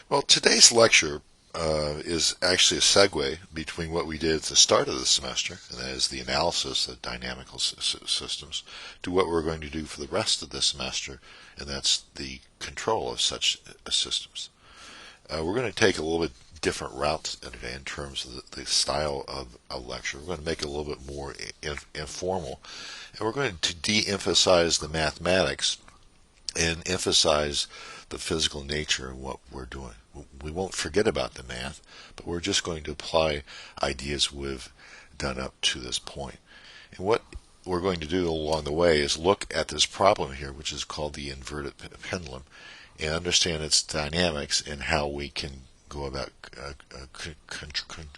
Well, today's lecture is actually a segue between what we did at the start of the semester, and that is the analysis of dynamical systems, to what we're going to do for the rest of the semester, and that's the control of such systems. We're going to take a little bit different route today in terms of the style of a lecture. We're going to make it a little bit more informal, and we're going to de-emphasize the mathematics and emphasize the physical nature of what we're doing. We won't forget about the math, but we're just going to apply ideas we've done up to this point. And what we're going to do along the way is look at this problem here, which is called the inverted pendulum, and understand its dynamics and how we can go about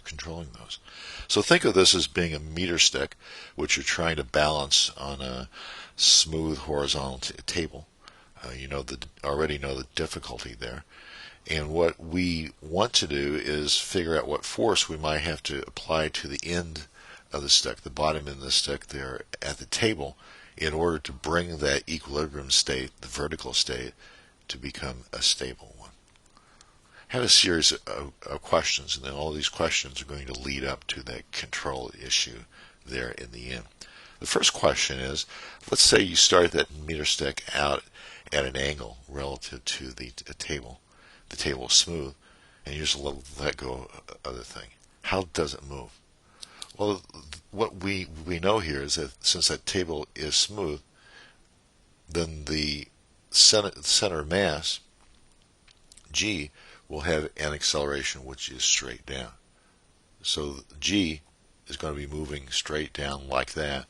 controlling those. So think of this as being a meter stick, which you're trying to balance on a smooth horizontal table. Already know the difficulty there. And what we want to do is figure out what force we might have to apply to the end of the stick, the bottom end of the stick there at the table, in order to bring that equilibrium state, the vertical state, to become a stable one. I have a series of questions, and then all these questions are going to lead up to that control issue there in the end. The first question is, let's say you start that meter stick out at an angle relative to the table. The table is smooth, and you just let go of the thing. How does it move? Well, what we know here is that since that table is smooth, then the center of mass, G, will have an acceleration which is straight down. So G is going to be moving straight down like that,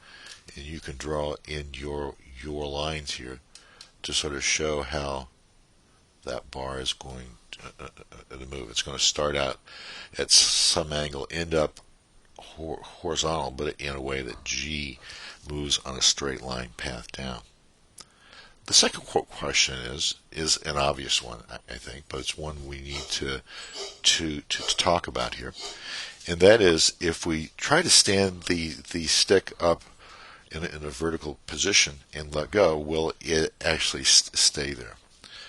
and you can draw in your lines here to sort of show how that bar is going to move. It's going to start out at some angle, end up horizontal, but in a way that G moves on a straight line path down. The second question is an obvious one, I think, but it's one we need to talk about here, and that is if we try to stand the stick up in a vertical position and let go, will it actually stay there?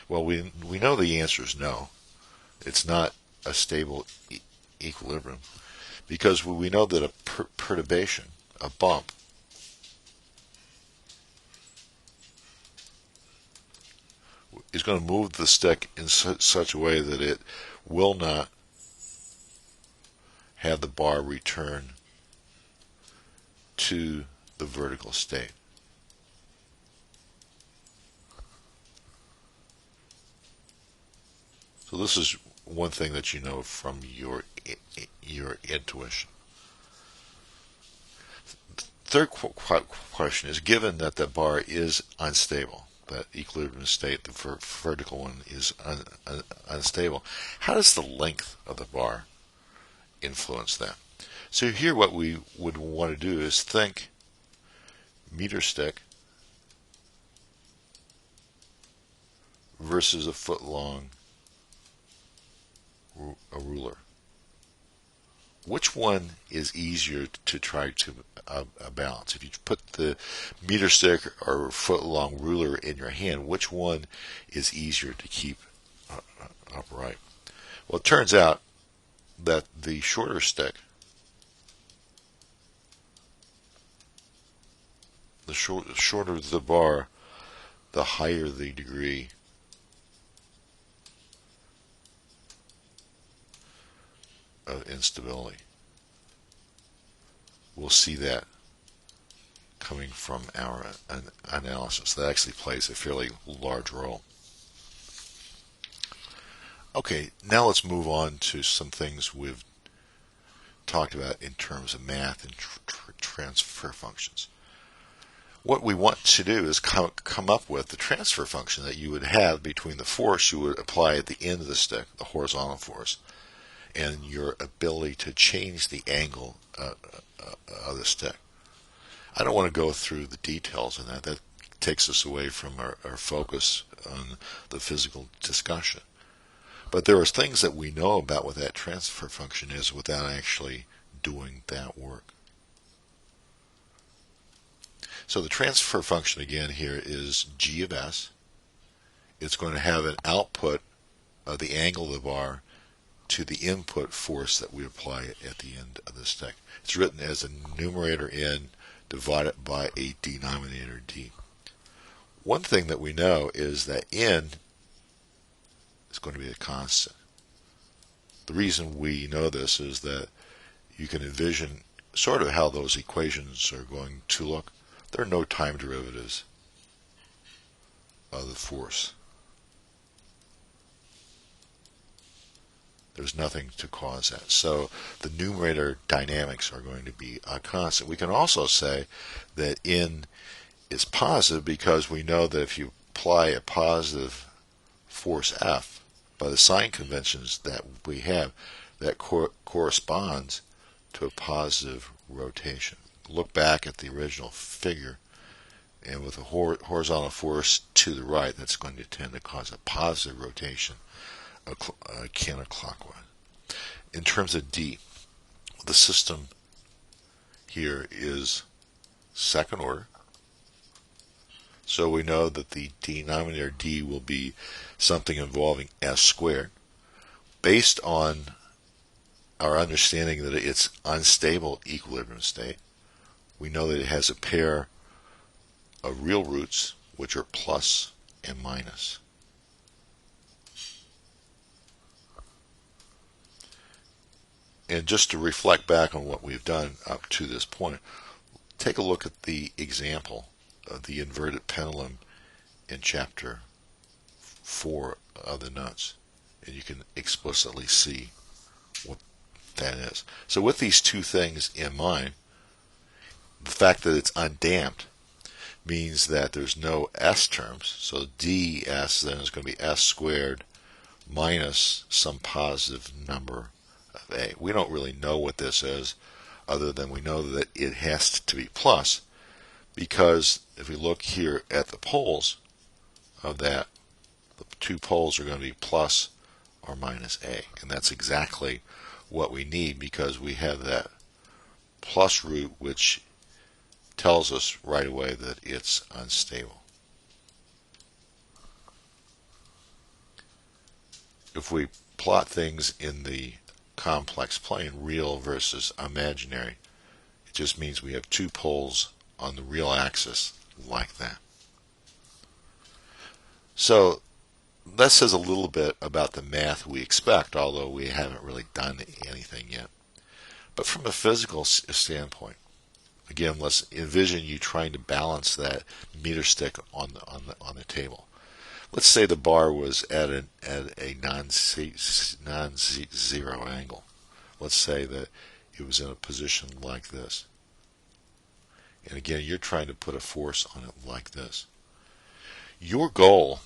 Well, we know the answer is no. It's not a stable equilibrium, because we know that a perturbation, a bump, is going to move the stick in such a way that it will not have the bar return to the vertical state. So this is one thing that you know from your intuition. Third question is, given that the bar is unstable, that equilibrium state, the vertical one is unstable, how does the length of the bar influence that? So here what we would want to do is think meter stick versus a foot long a ruler. Which one is easier to try to balance? If you put the meter stick or foot long ruler in your hand, which one is easier to keep upright? Well, it turns out that the shorter stick, the shorter the bar, the higher the degree of instability. We'll see that coming from our analysis. That actually plays a fairly large role. Okay, now let's move on to some things we've talked about in terms of math and transfer functions. What we want to do is come up with the transfer function that you would have between the force you would apply at the end of the stick, the horizontal force, and your ability to change the angle of the stick. I don't want to go through the details in that. That takes us away from our focus on the physical discussion. But there are things that we know about what that transfer function is without actually doing that work. So the transfer function again here is g of s. It's going to have an output of the angle of the bar to the input force that we apply at the end of the stick. It's written as a numerator N divided by a denominator D. One thing that we know is that N is going to be a constant. The reason we know this is that you can envision sort of how those equations are going to look. There are no time derivatives of the force. There's nothing to cause that. So the numerator dynamics are going to be a constant. We can also say that N is positive because we know that if you apply a positive force F by the sign conventions that we have, that corresponds to a positive rotation. Look back at the original figure, and with a horizontal force to the right, that's going to tend to cause a positive rotation counterclockwise. In terms of D, the system here is second order. So we know that the denominator D will be something involving S squared. Based on our understanding that it's unstable equilibrium state, we know that it has a pair of real roots, which are plus and minus. And just to reflect back on what we've done up to this point, take a look at the example of the inverted pendulum in chapter 4 of the Nuts, and you can explicitly see what that is. So with these two things in mind, the fact that it's undamped means that there's no S terms, so ds then is going to be S squared minus some positive number of A. We don't really know what this is, other than we know that it has to be plus, because if we look here at the poles of that, the two poles are going to be plus or minus A, and that's exactly what we need, because we have that plus root which tells us right away that it's unstable. If we plot things in the complex plane, real versus imaginary, it just means we have two poles on the real axis like that. So that says a little bit about the math we expect, although we haven't really done anything yet. But from a physical standpoint, again, let's envision you trying to balance that meter stick on the table. Let's say the bar was at a non-zero angle. Let's say that it was in a position like this. And again, you're trying to put a force on it like this. Your goal,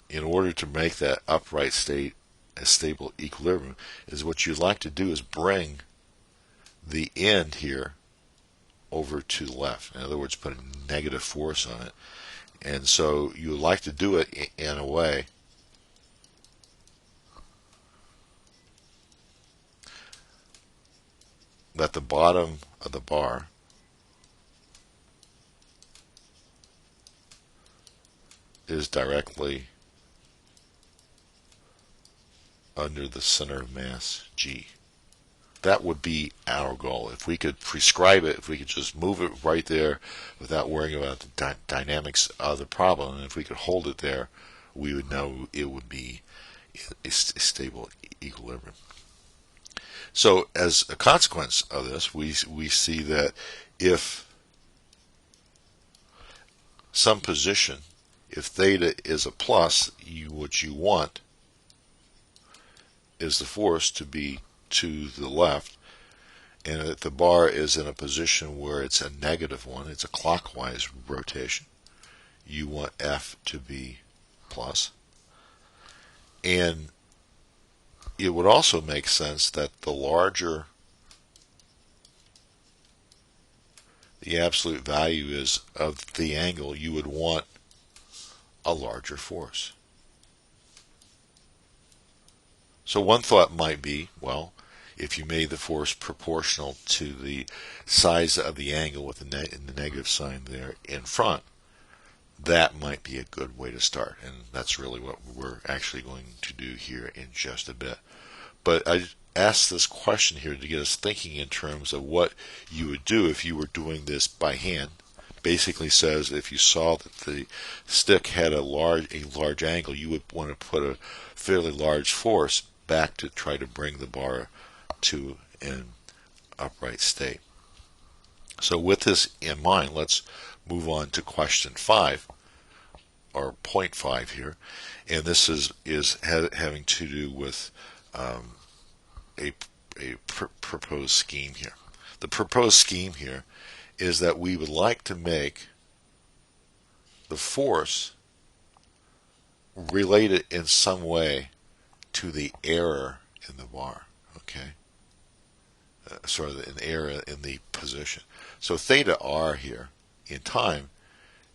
in order to make that upright state a stable equilibrium, is what you'd like to do is bring the end here over to the left. In other words, put a negative force on it. And so you would like to do it in a way that the bottom of the bar is directly under the center of mass G. That would be our goal. If we could prescribe it, if we could just move it right there without worrying about the dynamics of the problem, and if we could hold it there, we would know it would be a stable equilibrium. So as a consequence of this, we see that if some position, if theta is a plus, what you want is the force to be to the left, and if the bar is in a position where it's a negative one, it's a clockwise rotation, you want F to be plus. And it would also make sense that the larger the absolute value is of the angle, you would want a larger force. So one thought might be, well, if you made the force proportional to the size of the angle with the negative sign there in front, that might be a good way to start. And that's really what we're actually going to do here in just a bit. But I asked this question here to get us thinking in terms of what you would do if you were doing this by hand. Basically says if you saw that the stick had a large angle, you would want to put a fairly large force back to try to bring the bar to an upright state. So with this in mind, let's move on to question 5, or point 5 here, and this is having to do with a proposed scheme here. The proposed scheme here is that we would like to make the force related in some way to the error in the bar. Okay, sort of an error in the position. So theta r here in time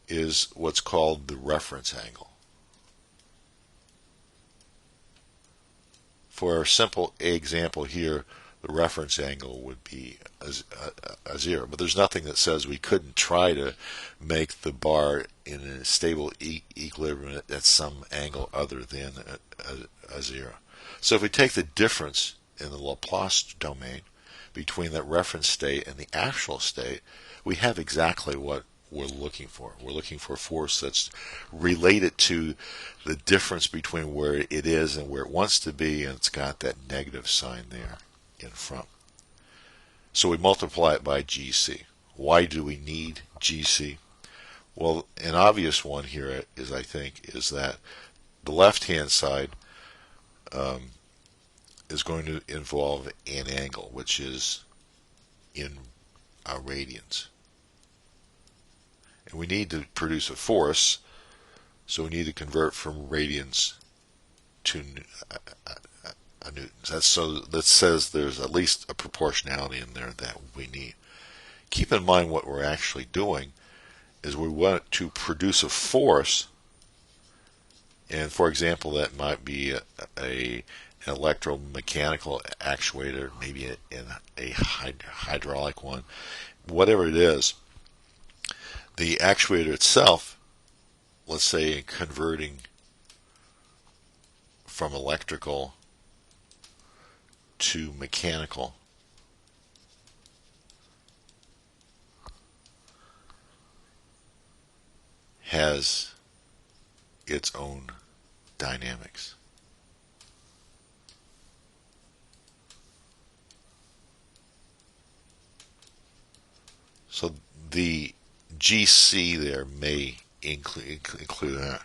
is what's called the reference angle. For a simple example here, the reference angle would be a 0, but there's nothing that says we couldn't try to make the bar in a stable equilibrium at some angle other than a 0. So if we take the difference in the Laplace domain between that reference state and the actual state, we have exactly what we're looking for. We're looking for a force that's related to the difference between where it is and where it wants to be, and it's got that negative sign there in front. So we multiply it by GC. Why do we need GC? Well, an obvious one here is, I think, is that the left-hand side is going to involve an angle, which is in radians. And we need to produce a force, so we need to convert from radians to newtons. That says there's at least a proportionality in there that we need. Keep in mind what we're actually doing is we want to produce a force, and for example that might be an electromechanical actuator, maybe a hydraulic one, whatever it is. The actuator itself, let's say converting from electrical to mechanical, has its own dynamics. So the GC there may include that.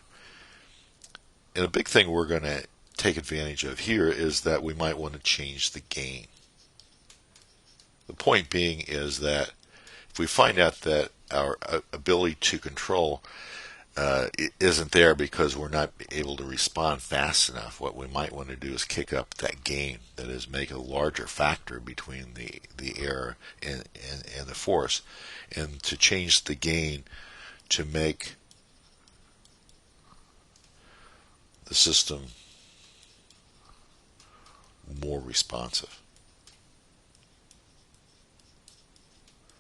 And a big thing we're going to take advantage of here is that we might want to change the gain. The point being is that if we find out that our ability to control isn't there because we're not able to respond fast enough, what we might want to do is kick up that gain. That is, make a larger factor between the error and the force, and to change the gain to make the system more responsive.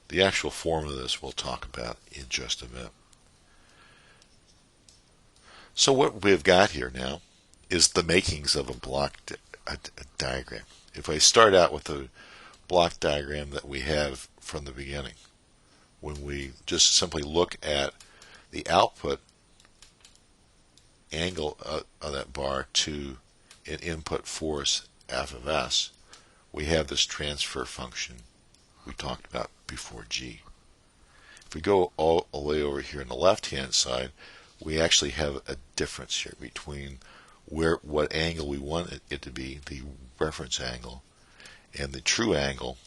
The actual form of this we'll talk about in just a bit. So what we've got here now is the makings of a block diagram. If I start out with the block diagram that we have from the beginning, when we just simply look at the output angle of that bar to an input force F of S, we have this transfer function we talked about before G. If we go all the way over here on the left-hand side, we actually have a difference here between what angle we want it to be, the reference angle, and the true angle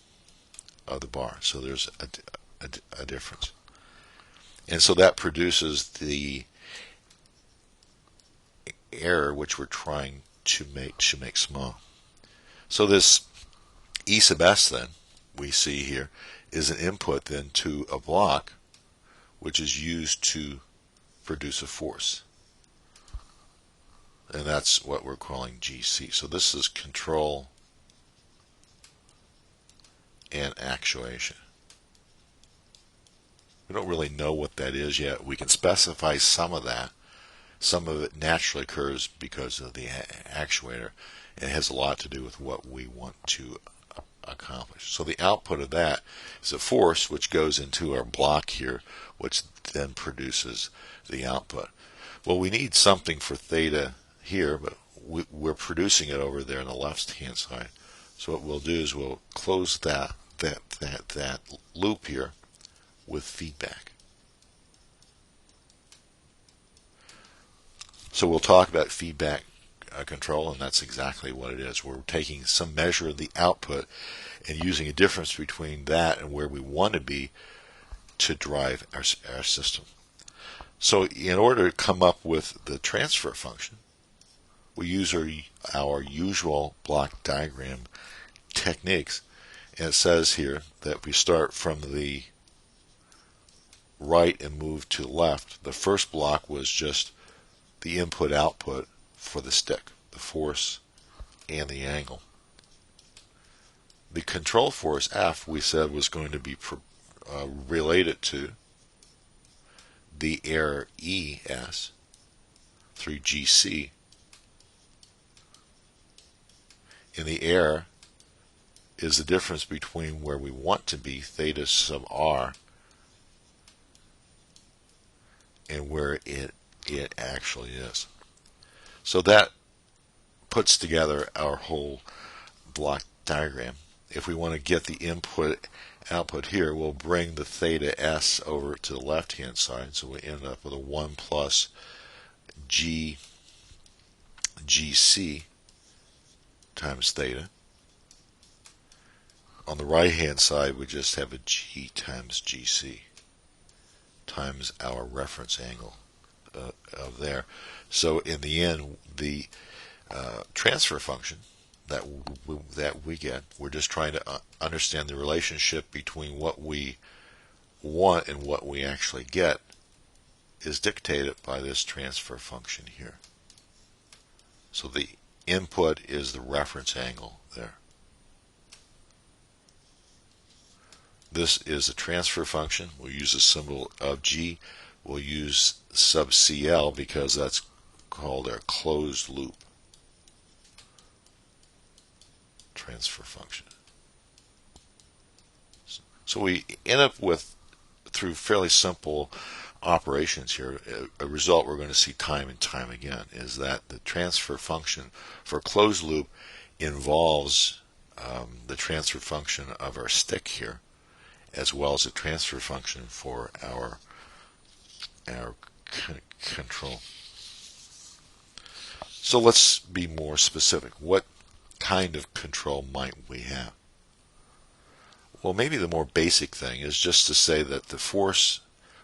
of the bar. So there's a difference. And so that produces the error which we're trying to make small. So this E sub S then we see here is an input then to a block which is used to produce a force. And that's what we're calling GC. So this is control and actuation. We don't really know what that is yet. We can specify some of that. Some of it naturally occurs because of the actuator. It has a lot to do with what we want to accomplish. So the output of that is a force which goes into our block here, which then produces the output. Well, we need something for theta here, but we're producing it over there on the left hand side. So what we'll do is we'll close that loop here with feedback. So we'll talk about feedback control, and that's exactly what it is. We're taking some measure of the output and using a difference between that and where we want to be to drive our system. So in order to come up with the transfer function, we use our usual block diagram techniques. And it says here that we start from the right and move to the left. The first block was just the input-output for the stick, the force and the angle. The control force F, we said, was going to be related to the error ES through GC. And the error is the difference between where we want to be, theta sub r, and where it actually is. So that puts together our whole block diagram. If we want to get the input output here, we'll bring the theta s over to the left hand side, so we end up with a 1 plus GC times theta. On the right hand side, we just have a G times GC times our reference angle of there. So in the end, the transfer function that we get, we're just trying to understand the relationship between what we want and what we actually get, is dictated by this transfer function here. So the input is the reference angle there. This is a transfer function. We'll use a symbol of G. We'll use sub CL because that's called our closed loop transfer function. So we end up with, through fairly simple operations here, a result we're going to see time and time again, is that the transfer function for a closed loop involves the transfer function of our stick here, as well as a transfer function for our control. So let's be more specific. What kind of control might we have? Well, maybe the more basic thing is just to say that the force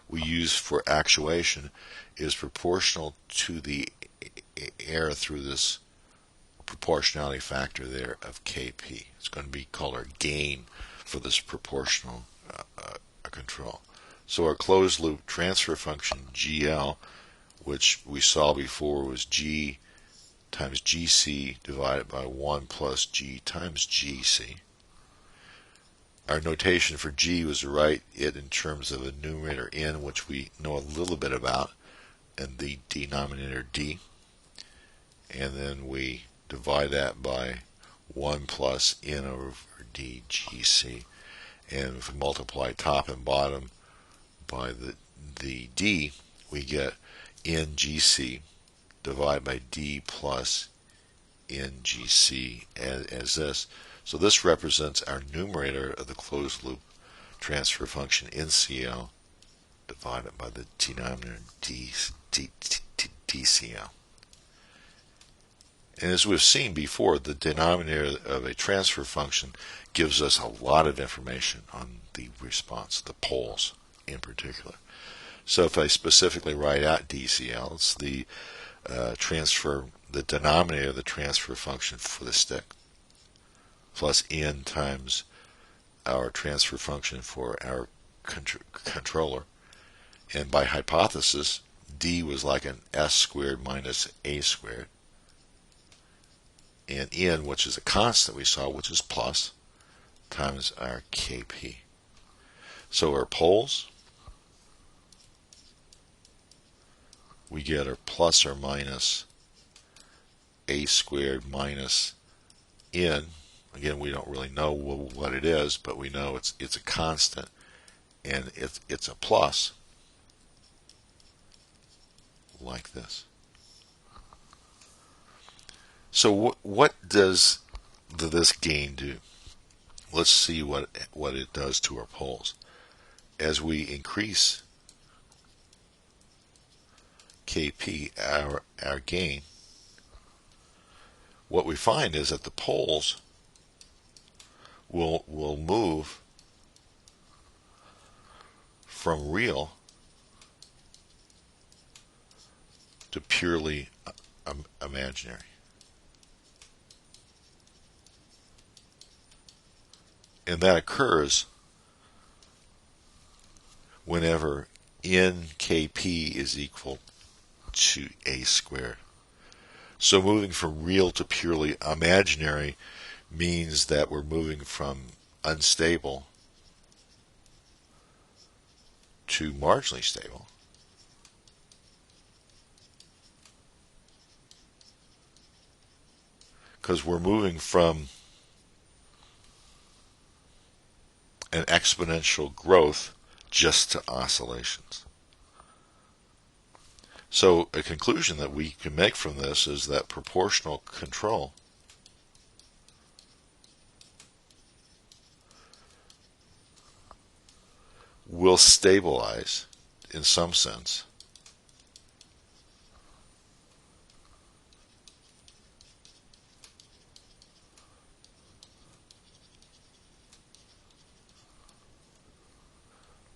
we use for actuation is proportional to the error through this proportionality factor there of Kp. It's going to be called our gain for this proportional control. So our closed loop transfer function GL, which we saw before was G times GC divided by 1 plus G times GC. Our notation for G was to write it in terms of a numerator N, which we know a little bit about, and the denominator D. And then we divide that by 1 plus N over D GC. And if we multiply top and bottom by the D, we get NGC divided by D plus NGC as this. So this represents our numerator of the closed loop transfer function NCL divided by the denominator DCL. And as we've seen before, the denominator of a transfer function gives us a lot of information on the response, the poles in particular. So if I specifically write out DCL, it's the the denominator of the transfer function for the stick, plus N times our transfer function for our controller. And by hypothesis, D was like an S squared minus A squared. And N, which is a constant we saw, which is plus, times our Kp. So our poles we get a plus or minus a squared minus n. Again, we don't really know what it is, but we know it's a constant, and it's a plus, like this. So what does this gain do? Let's see what it does to our poles. As we increase Kp, our gain, what we find is that the poles will move from real to purely imaginary. And that occurs whenever nkp is equal to a squared. So moving from real to purely imaginary means that we're moving from unstable to marginally stable. Because we're moving from an exponential growth just to oscillations. So a conclusion that we can make from this is that proportional control will stabilize in some sense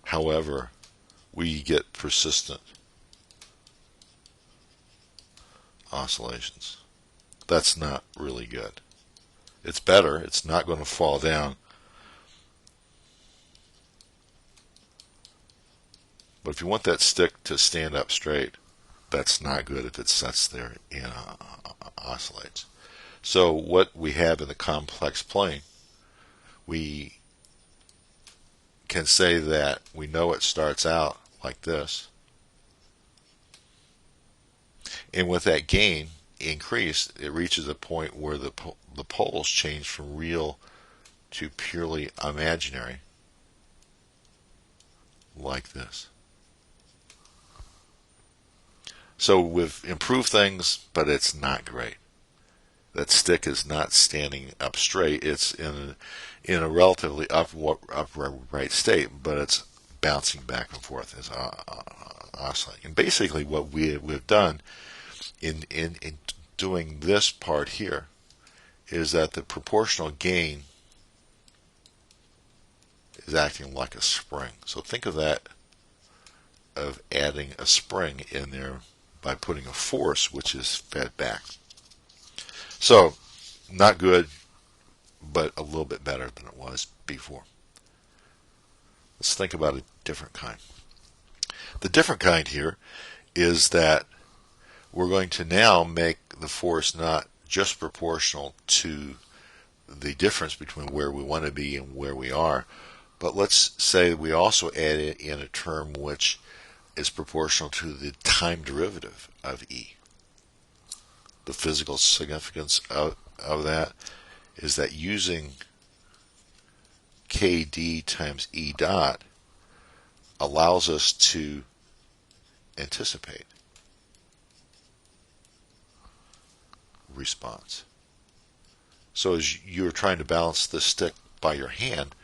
however we get persistent oscillations. That's not really good. It's better, it's not going to fall down, but if you want that stick to stand up straight, that's not good if it sits there and oscillates. So what we have in the complex plane, we can say that we know it starts out like this, and with that gain increase, it reaches a point where the poles change from real to purely imaginary, like this. So we've improved things, but it's not great. That stick is not standing up straight. It's in a relatively upright state, but it's bouncing back and forth as oscillating. And basically, what we've done in doing this part here is that the proportional gain is acting like a spring. So think of that, of adding a spring in there by putting a force which is fed back. So not good, but a little bit better than it was before. Let's think about a different kind. The different kind here is that we're going to now make the force not just proportional to the difference between where we want to be and where we are, but let's say we also add in a term which is proportional to the time derivative of E. The physical significance of that is that using KD times E dot allows us to anticipate response. So as you're trying to balance the stick by your hand,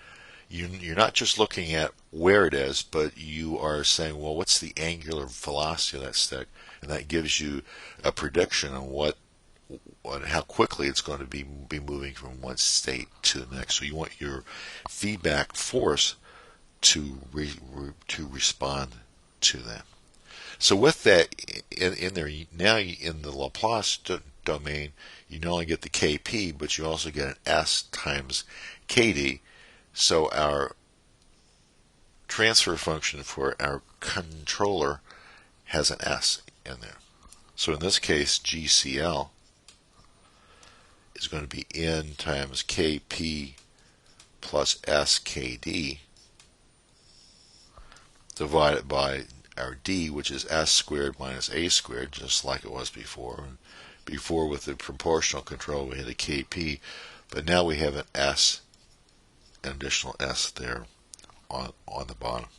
you're not just looking at where it is, but you are saying, well, what's the angular velocity of that stick? And that gives you a prediction on how quickly it's going to be moving from one state to the next. So you want your feedback force to respond to that. So with that in there, now in the Laplace domain, you not only get the Kp, but you also get an S times Kd. So our transfer function for our controller has an S in there. So in this case, GCL is going to be N times Kp plus SKD divided by our d, which is s squared minus a squared, just like it was before. Before with the proportional control we had a kp, but now we have an s, an additional s there on the bottom.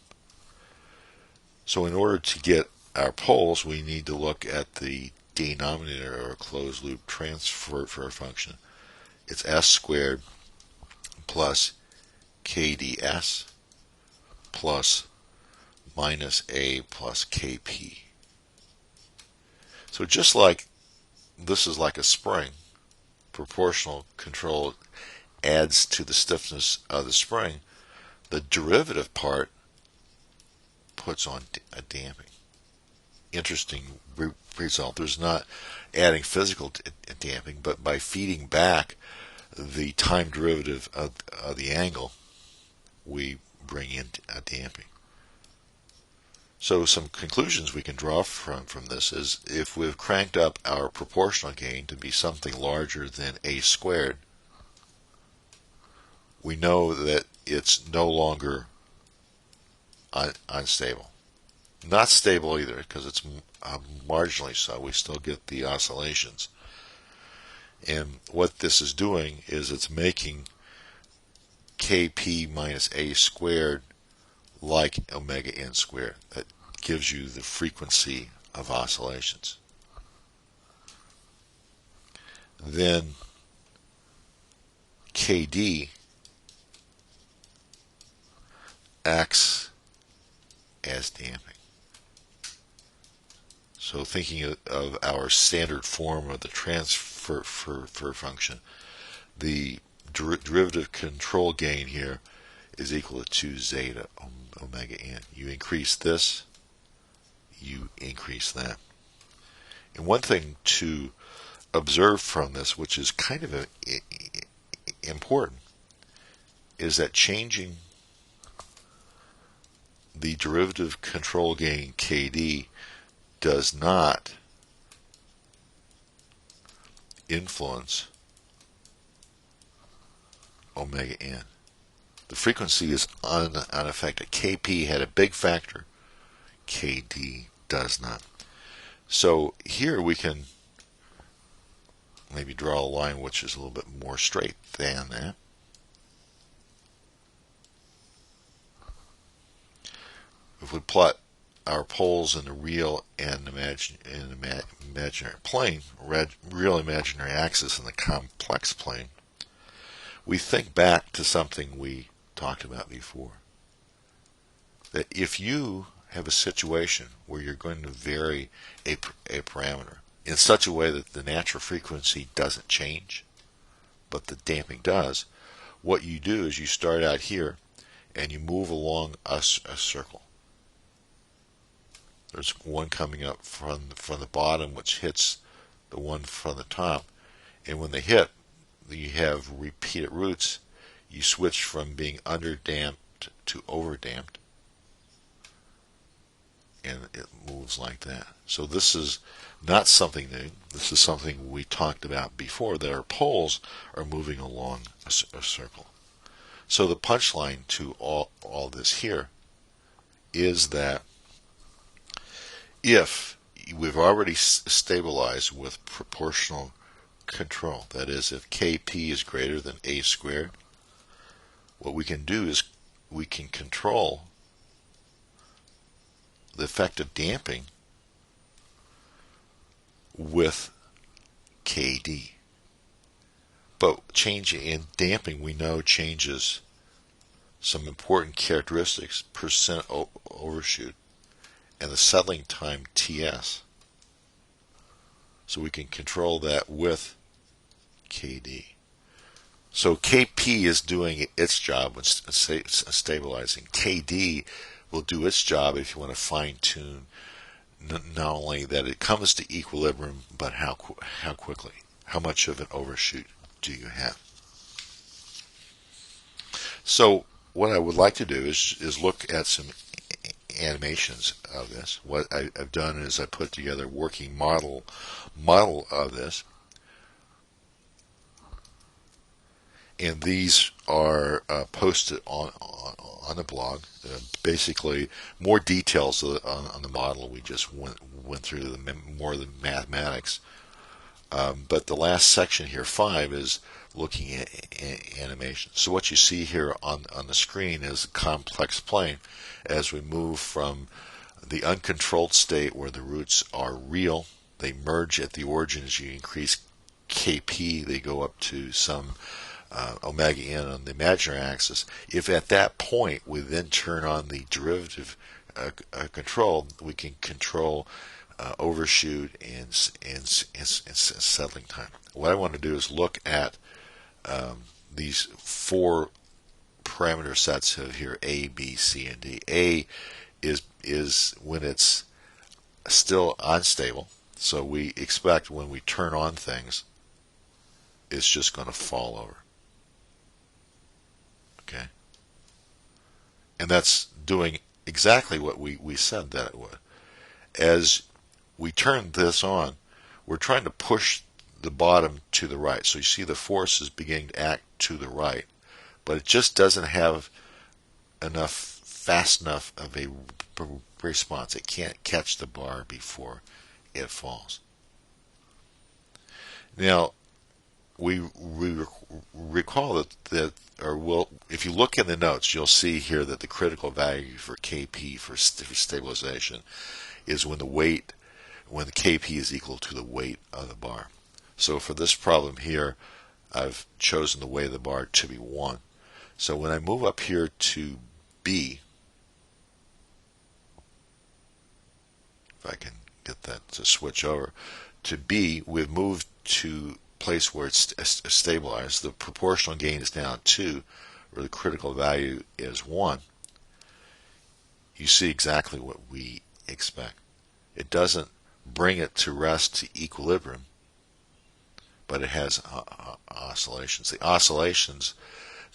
So in order to get our poles, we need to look at the denominator or closed loop transfer function. It's s squared plus kds plus minus a plus kp. So just like this is like a spring, proportional control adds to the stiffness of the spring, the derivative part puts on a damping. Interesting result. There's not adding physical damping, but by feeding back the time derivative of the angle, we bring in a damping. So some conclusions we can draw from this is if we've cranked up our proportional gain to be something larger than a squared, we know that it's no longer unstable. Not stable either, because it's marginally so. We still get the oscillations. And what this is doing is it's making kp minus a squared like omega n squared. That gives you the frequency of oscillations. Then kd acts as damping. So thinking of our standard form of the transfer function, the derivative control gain here is equal to 2 zeta omega n. You increase this, you increase that. And one thing to observe from this, which is kind of important, is that changing the derivative control gain kd does not influence omega n. The frequency is unaffected. Kp had a big factor. Kd does not. So here we can maybe draw a line which is a little bit more straight than that. If we plot our poles in the real and imaginary plane, real imaginary axis and the complex plane, we think back to something we talked about before. That if you have a situation where you're going to vary a parameter in such a way that the natural frequency doesn't change, but the damping does, what you do is you start out here and you move along a circle. There's one coming up from the bottom which hits the one from the top, and when they hit, you have repeated roots. You switch from being underdamped to overdamped, and it moves like that. So this is not something new. This is something we talked about before, that our poles are moving along a circle. So the punchline to all this here is that if we've already stabilized with proportional control, that is, if kp is greater than a squared, what we can do is we can control the effect of damping with kd. But changing in damping, we know, changes some important characteristics, percent overshoot, and the settling time ts. So we can control that with kd. So kp is doing its job when stabilizing. Kd will do its job if you want to fine-tune not only that it comes to equilibrium, but how quickly, how much of an overshoot do you have. So what I would like to do is look at some animations of this. What I've done is I put together a working model of this, and these are posted on on the blog. Basically, more details on the model. We just went through more of the mathematics. But the last section here, 5, is looking at animation. So what you see here on the screen is a complex plane as we move from the uncontrolled state where the roots are real. They merge at the origin as you increase Kp. They go up to some omega n on the imaginary axis. If at that point we then turn on the derivative control, we can control overshoot and settling time. What I want to do is look at these 4 parameter sets of here: A, B, C, and D. A is when it's still unstable, so we expect when we turn on things, it's just going to fall over. Okay, and that's doing exactly what we said that it would. As we turn this on, we're trying to push the bottom to the right. So you see the force is beginning to act to the right, but it just doesn't have fast enough of a response. It can't catch the bar before it falls. Now, we recall that if you look in the notes, you'll see here that the critical value for Kp for stabilization is when the Kp is equal to the weight of the bar. So for this problem here, I've chosen the weight of the bar to be 1. So when I move up here to B, if I can get that to switch over to B, we've moved to a place where it's stabilized. The proportional gain is now 2, where the critical value is 1. You see exactly what we expect. It doesn't bring it to rest to equilibrium, but it has oscillations. The oscillations,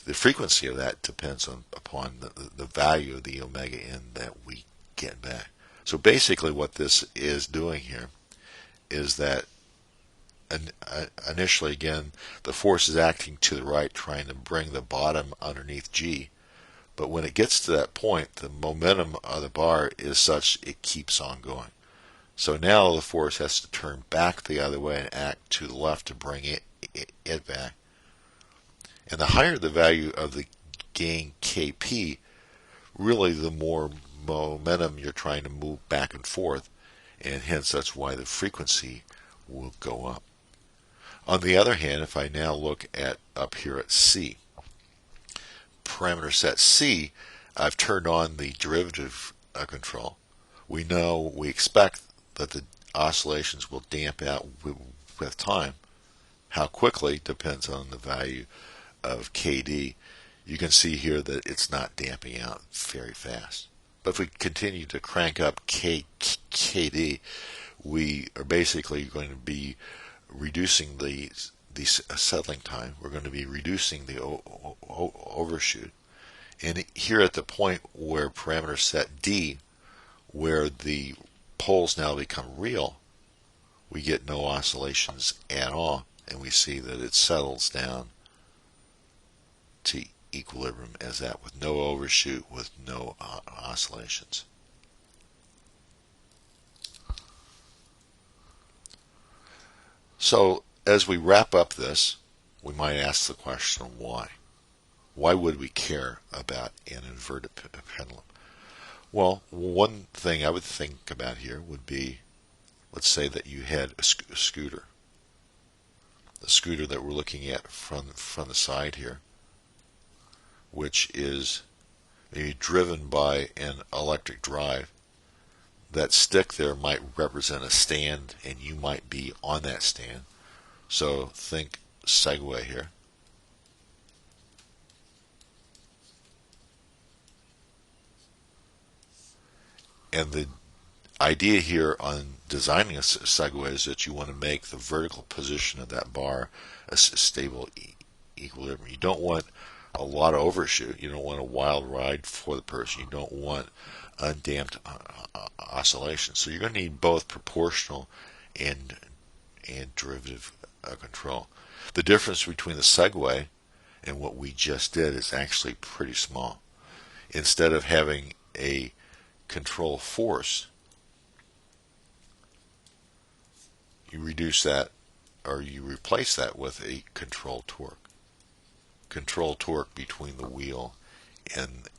the frequency of that depends upon the value of the omega n that we get back. So basically what this is doing here is that initially, again, the force is acting to the right, trying to bring the bottom underneath G. But when it gets to that point, the momentum of the bar is such it keeps on going. So now the force has to turn back the other way and act to the left to bring it back. And the higher the value of the gain Kp, really the more momentum you're trying to move back and forth, and hence that's why the frequency will go up. On the other hand, if I now look at up here at C, parameter set C, I've turned on the derivative control. We expect that the oscillations will damp out with time. How quickly depends on the value of Kd. You can see here that it's not damping out very fast. But if we continue to crank up Kd, we are basically going to be reducing the settling time. We're going to be reducing the overshoot. And here at the point where parameter set D, where the poles now become real, we get no oscillations at all, and we see that it settles down to equilibrium as that, with no overshoot, with no oscillations. So as we wrap up this, we might ask the question, why? Why would we care about an inverted pendulum? Well, one thing I would think about here would be, let's say that you had a scooter. The scooter that we're looking at from the side here, which is maybe driven by an electric drive. That stick there might represent a stand, and you might be on that stand. So think Segway here. And the idea here on designing a Segway is that you want to make the vertical position of that bar a stable equilibrium. You don't want a lot of overshoot. You don't want a wild ride for the person. You don't want undamped oscillation. So you're going to need both proportional and derivative control. The difference between the Segway and what we just did is actually pretty small. instead of having a control force, you reduce that, or you replace that with a control torque. Control torque between the wheel and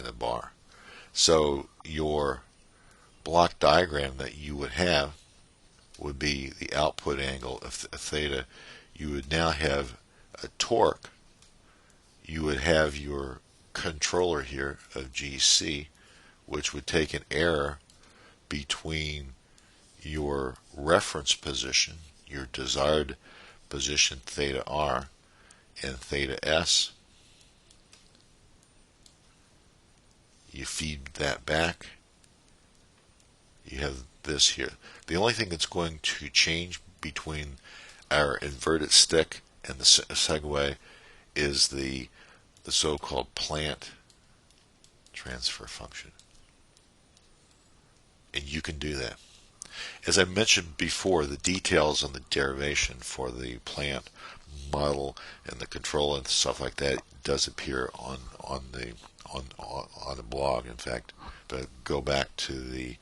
a bar. So your block diagram that you would have would be the output angle of theta. You would now have a torque. You would have your controller here of GC, which would take an error between your reference position, your desired position theta r, and theta s. You feed that back. You have this here. The only thing that's going to change between our inverted stick and the Segway is the so-called plant transfer function. And you can do that. As I mentioned before, the details on the derivation for the plant model and the control and stuff like that does appear on the blog. In fact, but go back to the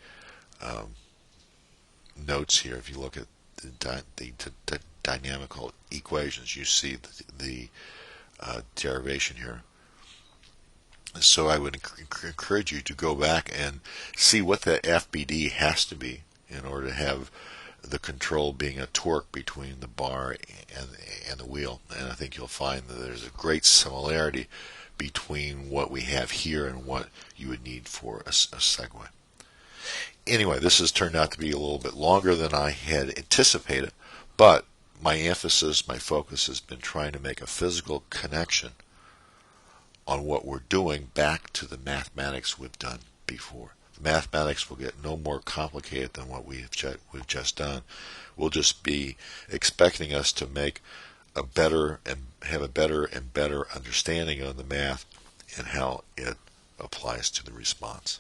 notes here. If you look at the dynamical equations, you see the derivation here. So I would encourage you to go back and see what the FBD has to be in order to have the control being a torque between the bar and the wheel. And I think you'll find that there's a great similarity between what we have here and what you would need for a Segway. Anyway, this has turned out to be a little bit longer than I had anticipated, but my emphasis, my focus has been trying to make a physical connection on what we're doing back to the mathematics we've done before. The mathematics will get no more complicated than what we've just done. We'll just be expecting us to make a better and have a better and better understanding of the math and how it applies to the response.